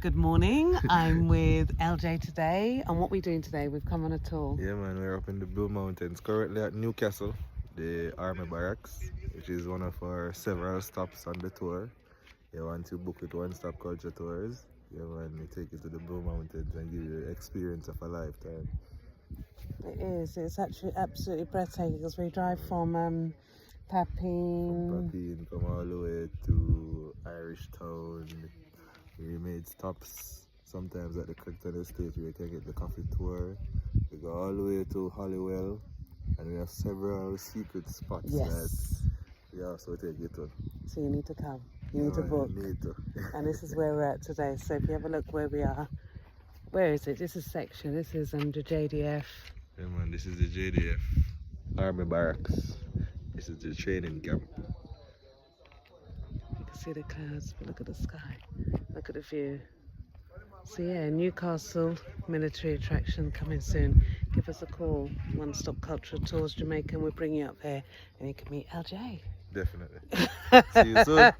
Good morning, I'm with LJ today, and what we're doing today, we've come on a tour. Yeah man, we're up in the Blue Mountains, currently at Newcastle, the Army Barracks, which is one of our several stops on the tour. You want to book with Onestop Cultural Tours, yeah man, we take you to the Blue Mountains and give you the experience of a lifetime. It is, it's actually absolutely breathtaking because we drive from Papine. Papine, come all the way to Irish Town. We made stops sometimes at the Kingston Estate where you can get the coffee tour. We go all the way to Hollywell, and we have several secret spots that we also take you to. So you need to come, you need to book. You need to. And this is where we're at today. So if you have a look where we are, where is it? This is section, this is under JDF. Yeah man, this is the JDF Army Barracks. This is the training camp. You can see the clouds, but look at the sky, look at the view. So yeah, Newcastle military attraction coming soon. Give us a call, Onestop Cultural Tours Jamaican. We'll bring you up there and you can meet LJ. Definitely. See you soon.